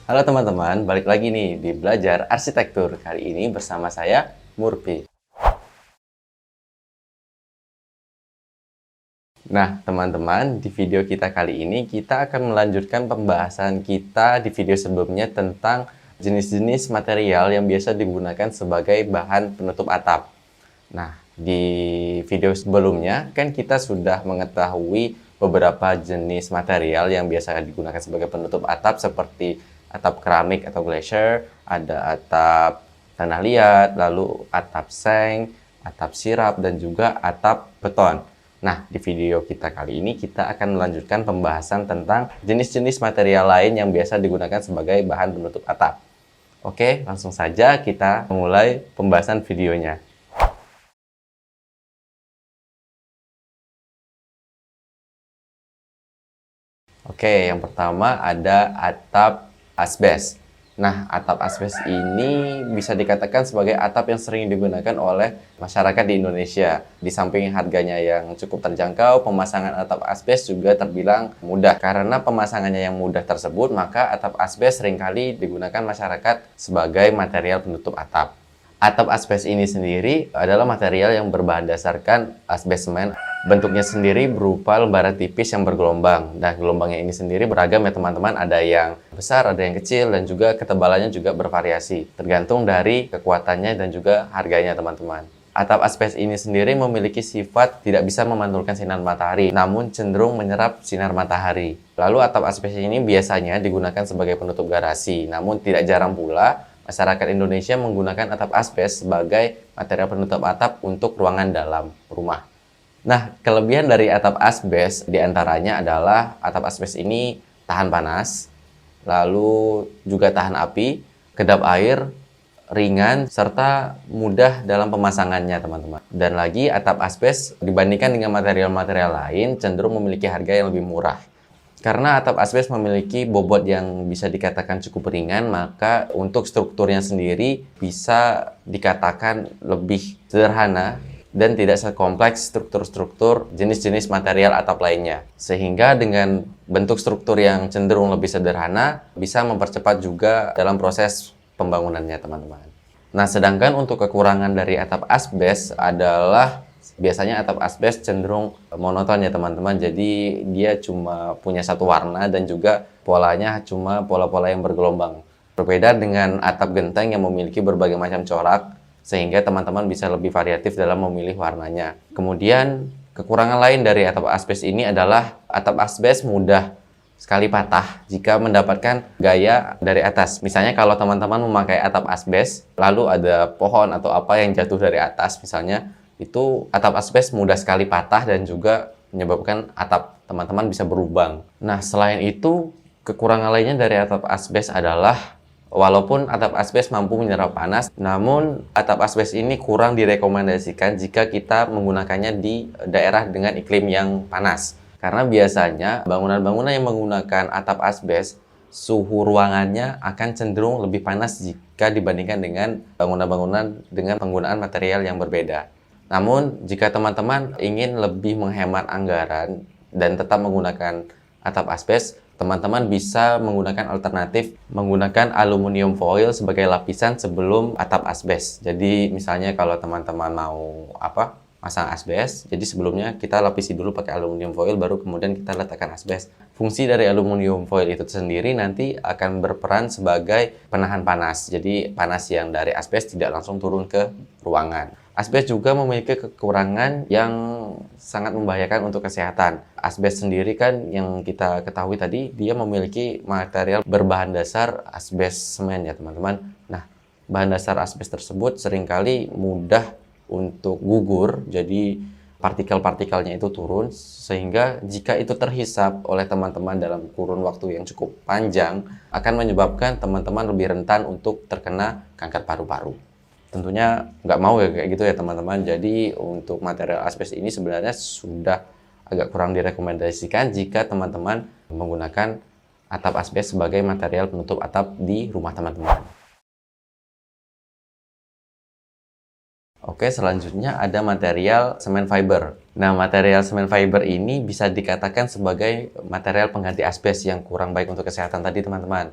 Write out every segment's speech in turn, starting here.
Halo teman-teman, balik lagi nih di Belajar Arsitektur. Kali ini bersama saya, Murphy. Nah, teman-teman, di video kita kali ini kita akan melanjutkan pembahasan kita di video sebelumnya tentang jenis-jenis material yang biasa digunakan sebagai bahan penutup atap. Nah, di video sebelumnya kan kita sudah mengetahui beberapa jenis material yang biasa digunakan sebagai penutup atap seperti atap keramik atau glacier, ada atap tanah liat, lalu atap seng, atap sirap, dan juga atap beton. Nah, di video kita kali ini kita akan melanjutkan pembahasan tentang jenis-jenis material lain yang biasa digunakan sebagai bahan penutup atap. Oke, langsung saja kita memulai pembahasan videonya. Oke, yang pertama ada atap asbes. Nah, atap asbes ini bisa dikatakan sebagai atap yang sering digunakan oleh masyarakat di Indonesia. Di samping harganya yang cukup terjangkau, pemasangan atap asbes juga terbilang mudah. Karena pemasangannya yang mudah tersebut, maka atap asbes seringkali digunakan masyarakat sebagai material penutup atap. Atap asbes ini sendiri adalah material yang berbahan dasarkan asbes semen. Bentuknya sendiri berupa lembaran tipis yang bergelombang. Dan gelombangnya ini sendiri beragam ya teman-teman. Ada yang besar, ada yang kecil, dan juga ketebalannya juga bervariasi. Tergantung dari kekuatannya dan juga harganya teman-teman. Atap asbes ini sendiri memiliki sifat tidak bisa memantulkan sinar matahari, namun cenderung menyerap sinar matahari. Lalu atap asbes ini biasanya digunakan sebagai penutup garasi, namun tidak jarang pula masyarakat Indonesia menggunakan atap asbes sebagai material penutup atap untuk ruangan dalam rumah. Nah, kelebihan dari atap asbes diantaranya adalah atap asbes ini tahan panas, lalu juga tahan api, kedap air, ringan, serta mudah dalam pemasangannya teman-teman. Dan lagi atap asbes dibandingkan dengan material-material lain cenderung memiliki harga yang lebih murah. Karena atap asbes memiliki bobot yang bisa dikatakan cukup ringan, maka untuk strukturnya sendiri bisa dikatakan lebih sederhana dan tidak sekompleks struktur-struktur jenis-jenis material atap lainnya. Sehingga dengan bentuk struktur yang cenderung lebih sederhana, bisa mempercepat juga dalam proses pembangunannya teman-teman. Nah, sedangkan untuk kekurangan dari atap asbes adalah biasanya atap asbes cenderung monoton ya teman-teman. Jadi dia cuma punya satu warna dan juga polanya cuma pola-pola yang bergelombang. Berbeda dengan atap genteng yang memiliki berbagai macam corak, sehingga teman-teman bisa lebih variatif dalam memilih warnanya. Kemudian kekurangan lain dari atap asbes ini adalah atap asbes mudah sekali patah jika mendapatkan gaya dari atas. Misalnya kalau teman-teman memakai atap asbes, lalu ada pohon atau apa yang jatuh dari atas misalnya, itu atap asbes mudah sekali patah dan juga menyebabkan atap teman-teman bisa berlubang. Nah, selain itu, kekurangan lainnya dari atap asbes adalah walaupun atap asbes mampu menyerap panas, namun atap asbes ini kurang direkomendasikan jika kita menggunakannya di daerah dengan iklim yang panas. Karena biasanya bangunan-bangunan yang menggunakan atap asbes, suhu ruangannya akan cenderung lebih panas jika dibandingkan dengan bangunan-bangunan dengan penggunaan material yang berbeda. Namun, jika teman-teman ingin lebih menghemat anggaran dan tetap menggunakan atap asbes, teman-teman bisa menggunakan alternatif menggunakan aluminium foil sebagai lapisan sebelum atap asbes. Jadi, misalnya kalau teman-teman mau masang asbes, jadi sebelumnya kita lapisi dulu pakai aluminium foil, baru kemudian kita letakkan asbes. Fungsi dari aluminium foil itu sendiri nanti akan berperan sebagai penahan panas. Jadi, panas yang dari asbes tidak langsung turun ke ruangan. Asbes juga memiliki kekurangan yang sangat membahayakan untuk kesehatan. Asbes sendiri kan yang kita ketahui tadi, dia memiliki material berbahan dasar asbes semen ya teman-teman. Nah, bahan dasar asbes tersebut seringkali mudah untuk gugur, jadi partikel-partikelnya itu turun, sehingga jika itu terhisap oleh teman-teman dalam kurun waktu yang cukup panjang, akan menyebabkan teman-teman lebih rentan untuk terkena kanker paru-paru. Tentunya nggak mau ya kayak gitu ya teman-teman. Jadi untuk material asbes ini sebenarnya sudah agak kurang direkomendasikan jika teman-teman menggunakan atap asbes sebagai material penutup atap di rumah teman-teman. Oke, selanjutnya ada material semen fiber. Nah, material semen fiber ini bisa dikatakan sebagai material pengganti asbes yang kurang baik untuk kesehatan tadi teman-teman.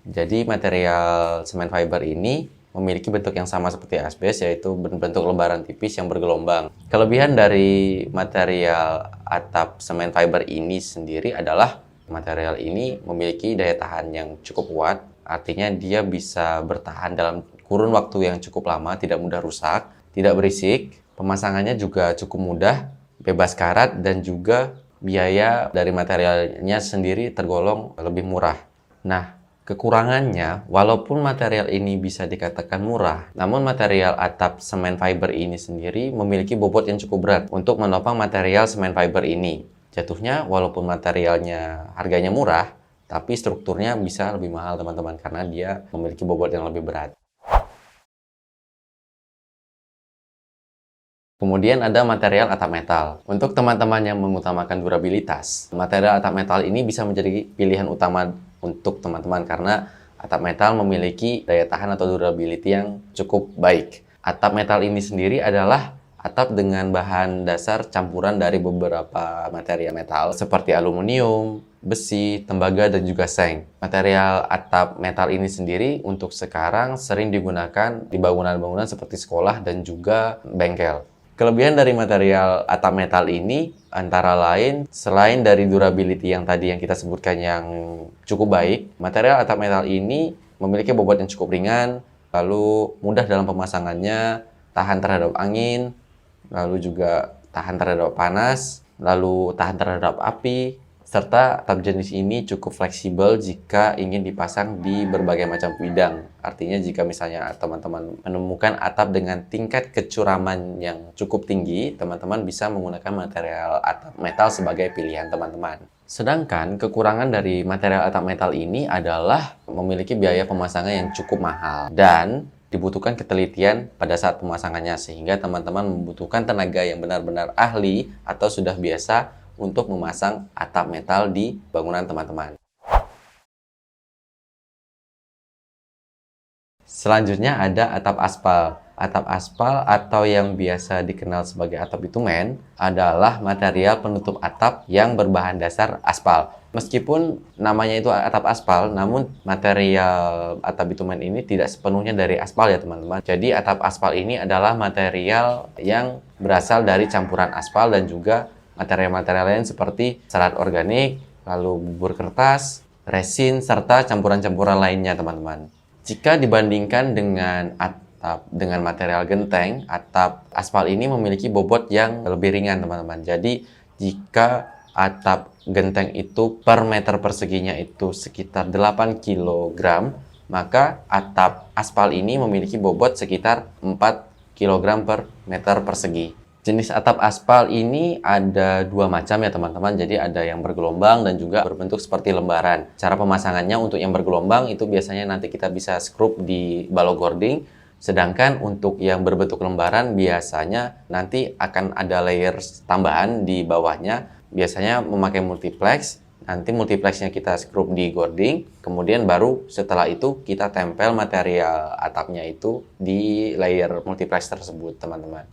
Jadi material semen fiber ini memiliki bentuk yang sama seperti asbes, yaitu bentuk lembaran tipis yang bergelombang. Kelebihan dari material atap semen fiber ini sendiri adalah material ini memiliki daya tahan yang cukup kuat, artinya dia bisa bertahan dalam kurun waktu yang cukup lama, tidak mudah rusak, tidak berisik, pemasangannya juga cukup mudah, bebas karat, dan juga biaya dari materialnya sendiri tergolong lebih murah. Nah, kekurangannya, walaupun material ini bisa dikatakan murah, namun material atap semen fiber ini sendiri memiliki bobot yang cukup berat untuk menopang material semen fiber ini. Jatuhnya, walaupun materialnya harganya murah, tapi strukturnya bisa lebih mahal teman-teman, karena dia memiliki bobot yang lebih berat. Kemudian ada material atap metal. Untuk teman-teman yang mengutamakan durabilitas, material atap metal ini bisa menjadi pilihan utama untuk teman-teman karena atap metal memiliki daya tahan atau durability yang cukup baik. Atap metal ini sendiri adalah atap dengan bahan dasar campuran dari beberapa material metal seperti aluminium, besi, tembaga, dan juga seng. Material atap metal ini sendiri untuk sekarang sering digunakan di bangunan-bangunan seperti sekolah dan juga bengkel. Kelebihan dari material atap metal ini antara lain, selain dari durability yang tadi yang kita sebutkan yang cukup baik, material atap metal ini memiliki bobot yang cukup ringan, lalu mudah dalam pemasangannya, tahan terhadap angin, lalu juga tahan terhadap panas, lalu tahan terhadap api, serta atap jenis ini cukup fleksibel jika ingin dipasang di berbagai macam bidang. Artinya jika misalnya teman-teman menemukan atap dengan tingkat kecuraman yang cukup tinggi, teman-teman bisa menggunakan material atap metal sebagai pilihan teman-teman. Sedangkan kekurangan dari material atap metal ini adalah memiliki biaya pemasangan yang cukup mahal dan dibutuhkan ketelitian pada saat pemasangannya, sehingga teman-teman membutuhkan tenaga yang benar-benar ahli atau sudah biasa untuk memasang atap metal di bangunan teman-teman. Selanjutnya ada atap aspal. Atap aspal atau yang biasa dikenal sebagai atap bitumen adalah material penutup atap yang berbahan dasar aspal. Meskipun namanya itu atap aspal, namun material atap bitumen ini tidak sepenuhnya dari aspal ya teman-teman. Jadi atap aspal ini adalah material yang berasal dari campuran aspal dan juga material-material lain seperti serat organik, lalu bubur kertas, resin, serta campuran-campuran lainnya teman-teman. Jika dibandingkan dengan atap dengan material genteng, atap aspal ini memiliki bobot yang lebih ringan teman-teman. Jadi jika atap genteng itu per meter perseginya itu sekitar 8 kg, maka atap aspal ini memiliki bobot sekitar 4 kg per meter persegi. Jenis atap aspal ini ada dua macam ya teman-teman. Jadi ada yang bergelombang dan juga berbentuk seperti lembaran. Cara pemasangannya untuk yang bergelombang itu biasanya nanti kita bisa skrup di balok gording. Sedangkan untuk yang berbentuk lembaran biasanya nanti akan ada layer tambahan di bawahnya. Biasanya memakai multiplex. Nanti multiplexnya kita skrup di gording. Kemudian baru setelah itu kita tempel material atapnya itu di layer multiplex tersebut teman-teman.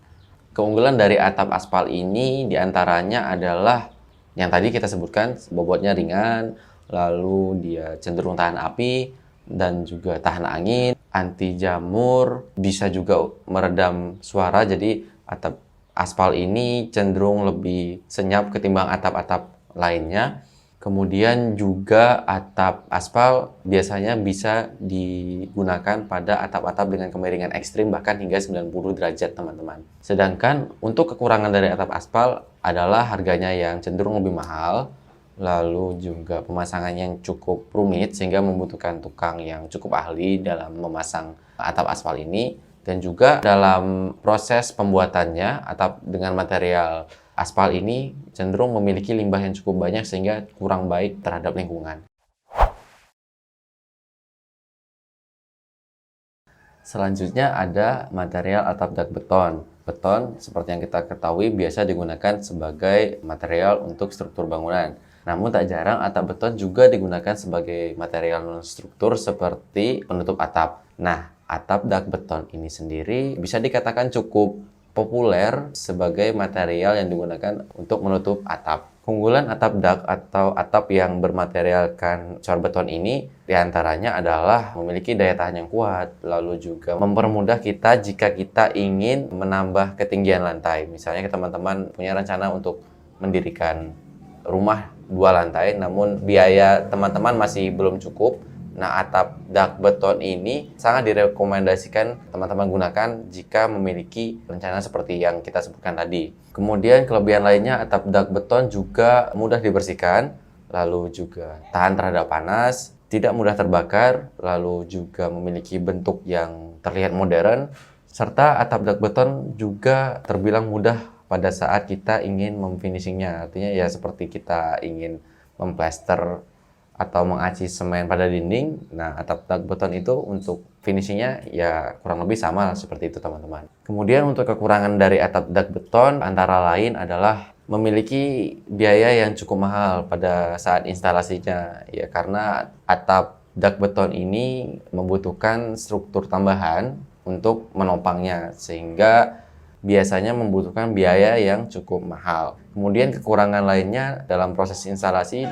Keunggulan dari atap aspal ini diantaranya adalah yang tadi kita sebutkan, bobotnya ringan, lalu dia cenderung tahan api dan juga tahan angin, anti jamur, bisa juga meredam suara. Jadi atap aspal ini cenderung lebih senyap ketimbang atap-atap lainnya. Kemudian juga atap aspal biasanya bisa digunakan pada atap-atap dengan kemiringan ekstrim bahkan hingga 90 derajat teman-teman. Sedangkan untuk kekurangan dari atap aspal adalah harganya yang cenderung lebih mahal, lalu juga pemasangan yang cukup rumit sehingga membutuhkan tukang yang cukup ahli dalam memasang atap aspal ini. Dan juga dalam proses pembuatannya, atap dengan material aspal ini cenderung memiliki limbah yang cukup banyak sehingga kurang baik terhadap lingkungan. Selanjutnya ada material atap dak beton. Beton seperti yang kita ketahui biasa digunakan sebagai material untuk struktur bangunan. Namun tak jarang atap beton juga digunakan sebagai material non-struktur seperti penutup atap. Nah, atap dak beton ini sendiri bisa dikatakan cukup populer sebagai material yang digunakan untuk menutup atap. Keunggulan atap dak atau atap yang bermaterialkan cor beton ini diantaranya adalah memiliki daya tahan yang kuat, lalu juga mempermudah kita jika kita ingin menambah ketinggian lantai. Misalnya teman-teman punya rencana untuk mendirikan rumah 2 lantai, namun biaya teman-teman masih belum cukup. Nah, atap dak beton ini sangat direkomendasikan teman-teman gunakan jika memiliki rencana seperti yang kita sebutkan tadi. Kemudian kelebihan lainnya, atap dak beton juga mudah dibersihkan, lalu juga tahan terhadap panas, tidak mudah terbakar, lalu juga memiliki bentuk yang terlihat modern, serta atap dak beton juga terbilang mudah pada saat kita ingin memfinishingnya. Artinya ya seperti kita ingin memplaster atau mengaci semen pada dinding. Nah, atap dak beton itu untuk finishingnya ya kurang lebih sama seperti itu, teman-teman. Kemudian untuk kekurangan dari atap dak beton antara lain adalah memiliki biaya yang cukup mahal pada saat instalasinya, ya karena atap dak beton ini membutuhkan struktur tambahan untuk menopangnya, sehingga biasanya membutuhkan biaya yang cukup mahal. Kemudian kekurangan lainnya dalam proses instalasi,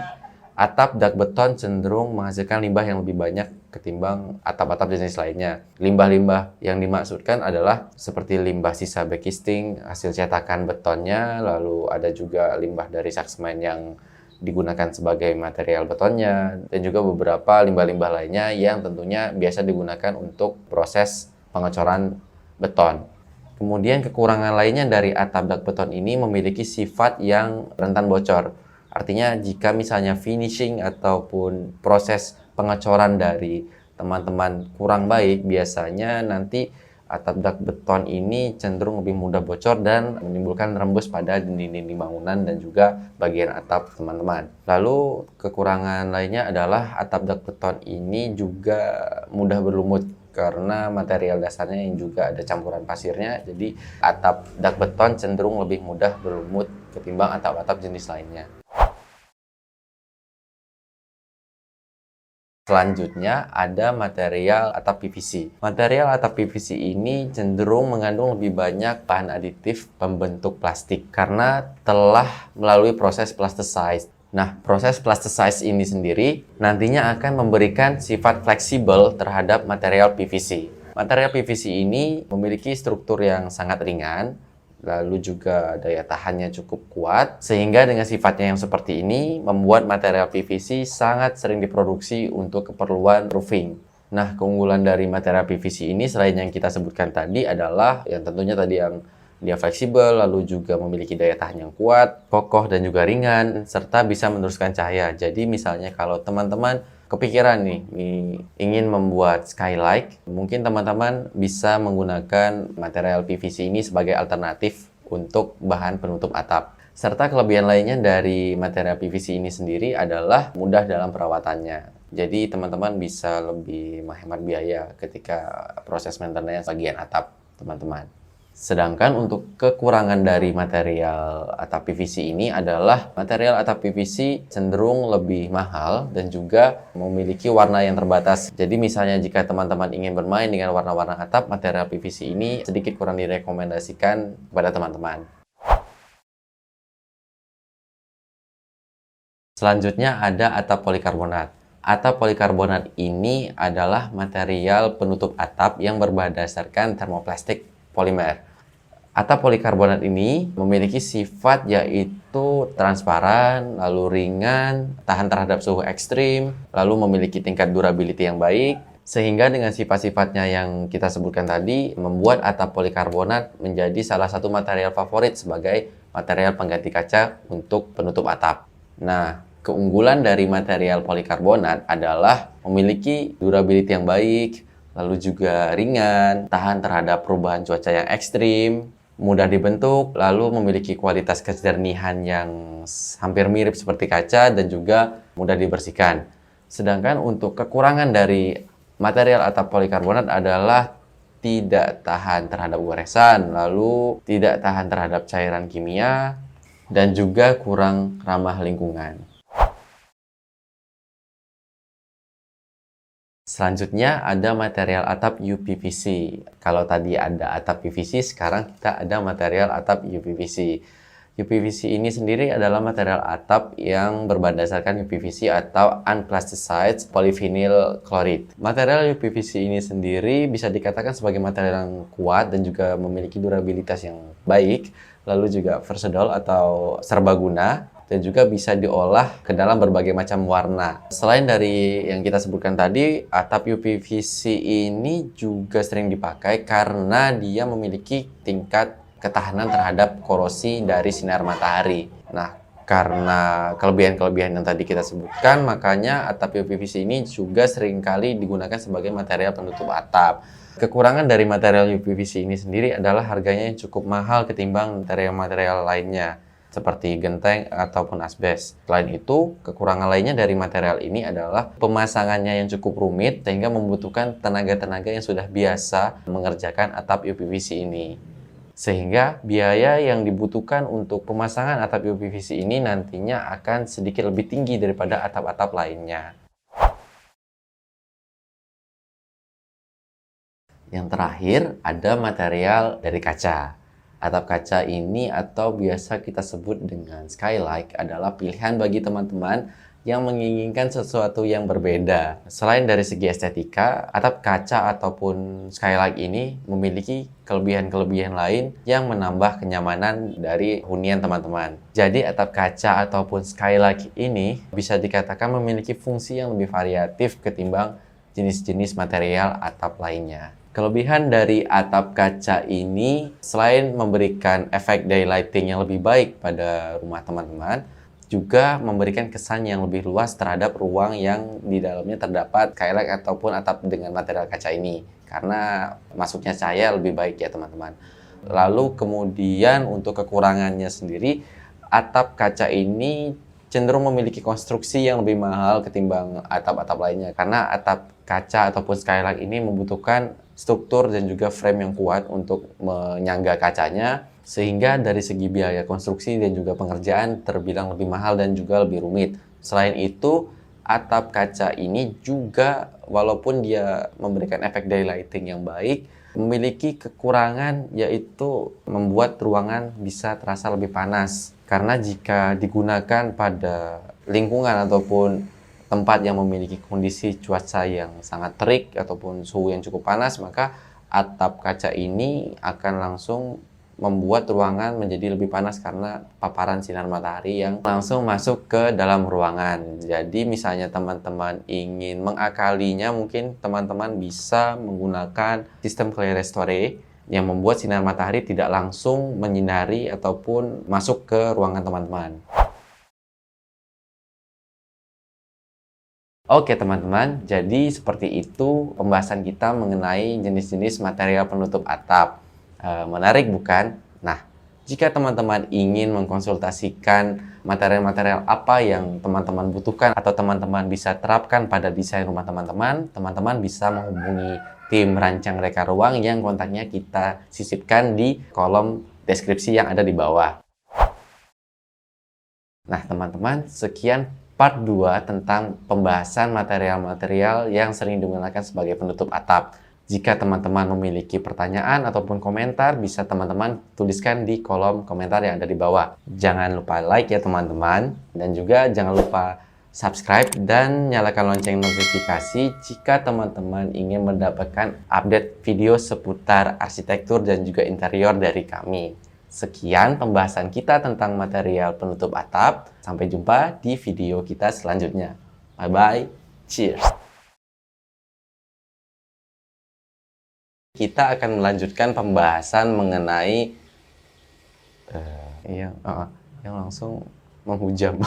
atap dak beton cenderung menghasilkan limbah yang lebih banyak ketimbang atap-atap jenis lainnya. Limbah-limbah yang dimaksudkan adalah seperti limbah sisa backcasting, hasil cetakan betonnya, lalu ada juga limbah dari sak semen yang digunakan sebagai material betonnya, dan juga beberapa limbah-limbah lainnya yang tentunya biasa digunakan untuk proses pengecoran beton. Kemudian kekurangan lainnya dari atap dak beton ini memiliki sifat yang rentan bocor. Artinya jika misalnya finishing ataupun proses pengecoran dari teman-teman kurang baik, biasanya nanti atap dak beton ini cenderung lebih mudah bocor dan menimbulkan rembes pada dinding-dinding bangunan dan juga bagian atap teman-teman. Lalu kekurangan lainnya adalah atap dak beton ini juga mudah berlumut karena material dasarnya yang juga ada campuran pasirnya. Jadi atap dak beton cenderung lebih mudah berlumut ketimbang atap-atap jenis lainnya. Selanjutnya ada material atap PVC. Material atap PVC ini cenderung mengandung lebih banyak bahan aditif pembentuk plastik karena telah melalui proses plasticize. Nah, proses plasticize ini sendiri nantinya akan memberikan sifat fleksibel terhadap material PVC. Material PVC ini memiliki struktur yang sangat ringan, lalu juga daya tahannya cukup kuat, sehingga dengan sifatnya yang seperti ini membuat material PVC sangat sering diproduksi untuk keperluan roofing. Nah, keunggulan dari material PVC ini selain yang kita sebutkan tadi adalah yang tentunya tadi yang dia fleksibel, lalu juga memiliki daya tahan yang kuat, kokoh dan juga ringan, serta bisa meneruskan cahaya. Jadi misalnya kalau teman-teman kepikiran nih ingin membuat skylight, mungkin teman-teman bisa menggunakan material PVC ini sebagai alternatif untuk bahan penutup atap. Serta kelebihan lainnya dari material PVC ini sendiri adalah mudah dalam perawatannya. Jadi teman-teman bisa lebih menghemat biaya ketika proses maintenance bagian atap teman-teman. Sedangkan untuk kekurangan dari material atap PVC ini adalah material atap PVC cenderung lebih mahal dan juga memiliki warna yang terbatas. Jadi misalnya jika teman-teman ingin bermain dengan warna-warna atap, material PVC ini sedikit kurang direkomendasikan kepada teman-teman. Selanjutnya ada atap polikarbonat. Atap polikarbonat ini adalah material penutup atap yang berdasarkan termoplastik polimer. Atap polikarbonat ini memiliki sifat yaitu transparan, lalu ringan, tahan terhadap suhu ekstrim, lalu memiliki tingkat durability yang baik, sehingga dengan sifat-sifatnya yang kita sebutkan tadi, membuat atap polikarbonat menjadi salah satu material favorit sebagai material pengganti kaca untuk penutup atap. Nah, keunggulan dari material polikarbonat adalah memiliki durability yang baik, lalu juga ringan, tahan terhadap perubahan cuaca yang ekstrim, mudah dibentuk, lalu memiliki kualitas kejernihan yang hampir mirip seperti kaca dan juga mudah dibersihkan. Sedangkan untuk kekurangan dari material atap polikarbonat adalah tidak tahan terhadap goresan, lalu tidak tahan terhadap cairan kimia, dan juga kurang ramah lingkungan. Selanjutnya ada material atap UPVC. Kalau tadi ada atap PVC, sekarang kita ada material atap UPVC. UPVC ini sendiri adalah material atap yang berdasarkan UPVC atau Unplasticized Polyvinyl Chloride. Material UPVC ini sendiri bisa dikatakan sebagai material yang kuat dan juga memiliki durabilitas yang baik, lalu juga versatile atau serbaguna, dan juga bisa diolah ke dalam berbagai macam warna. Selain dari yang kita sebutkan tadi, atap UPVC ini juga sering dipakai karena dia memiliki tingkat ketahanan terhadap korosi dari sinar matahari. Nah, karena kelebihan-kelebihan yang tadi kita sebutkan, makanya atap UPVC ini juga seringkali digunakan sebagai material penutup atap. Kekurangan dari material UPVC ini sendiri adalah harganya yang cukup mahal ketimbang material-material lainnya, seperti genteng ataupun asbes. Selain itu, kekurangan lainnya dari material ini adalah pemasangannya yang cukup rumit sehingga membutuhkan tenaga-tenaga yang sudah biasa mengerjakan atap UPVC ini. Sehingga biaya yang dibutuhkan untuk pemasangan atap UPVC ini nantinya akan sedikit lebih tinggi daripada atap-atap lainnya. Yang terakhir, ada material dari kaca. Atap kaca ini atau biasa kita sebut dengan skylight adalah pilihan bagi teman-teman yang menginginkan sesuatu yang berbeda. Selain dari segi estetika, atap kaca ataupun skylight ini memiliki kelebihan-kelebihan lain yang menambah kenyamanan dari hunian teman-teman. Jadi atap kaca ataupun skylight ini bisa dikatakan memiliki fungsi yang lebih variatif ketimbang jenis-jenis material atap lainnya. Kelebihan dari atap kaca ini selain memberikan efek daylighting yang lebih baik pada rumah teman-teman, juga memberikan kesan yang lebih luas terhadap ruang yang di dalamnya terdapat skylight ataupun atap dengan material kaca ini, karena masuknya cahaya lebih baik ya teman-teman. Lalu kemudian untuk kekurangannya sendiri, atap kaca ini cenderung memiliki konstruksi yang lebih mahal ketimbang atap-atap lainnya, karena atap kaca ataupun skylight ini membutuhkan struktur dan juga frame yang kuat untuk menyangga kacanya, sehingga dari segi biaya konstruksi dan juga pengerjaan terbilang lebih mahal dan juga lebih rumit. Selain itu, atap kaca ini juga walaupun dia memberikan efek daylighting yang baik, memiliki kekurangan yaitu membuat ruangan bisa terasa lebih panas. Karena jika digunakan pada lingkungan ataupun tempat yang memiliki kondisi cuaca yang sangat terik ataupun suhu yang cukup panas, maka atap kaca ini akan langsung membuat ruangan menjadi lebih panas karena paparan sinar matahari yang langsung masuk ke dalam ruangan. Jadi misalnya teman-teman ingin mengakalinya, mungkin teman-teman bisa menggunakan sistem clerestory yang membuat sinar matahari tidak langsung menyinari ataupun masuk ke ruangan teman-teman. Oke teman-teman, jadi seperti itu pembahasan kita mengenai jenis-jenis material penutup atap. Menarik bukan? Nah, jika teman-teman ingin mengkonsultasikan material-material apa yang teman-teman butuhkan atau teman-teman bisa terapkan pada desain rumah teman-teman, teman-teman bisa menghubungi tim rancang reka ruang yang kontaknya kita sisipkan di kolom deskripsi yang ada di bawah. Nah, teman-teman, sekian part 2 tentang pembahasan material-material yang sering digunakan sebagai penutup atap. Jika teman-teman memiliki pertanyaan ataupun komentar, bisa teman-teman tuliskan di kolom komentar yang ada di bawah. Jangan lupa like ya teman-teman, dan juga jangan lupa subscribe dan nyalakan lonceng notifikasi jika teman-teman ingin mendapatkan update video seputar arsitektur dan juga interior dari kami. Sekian pembahasan kita tentang material penutup atap. Sampai jumpa di video kita selanjutnya. Bye-bye. Cheers. Kita akan melanjutkan pembahasan mengenai yang langsung menghujam.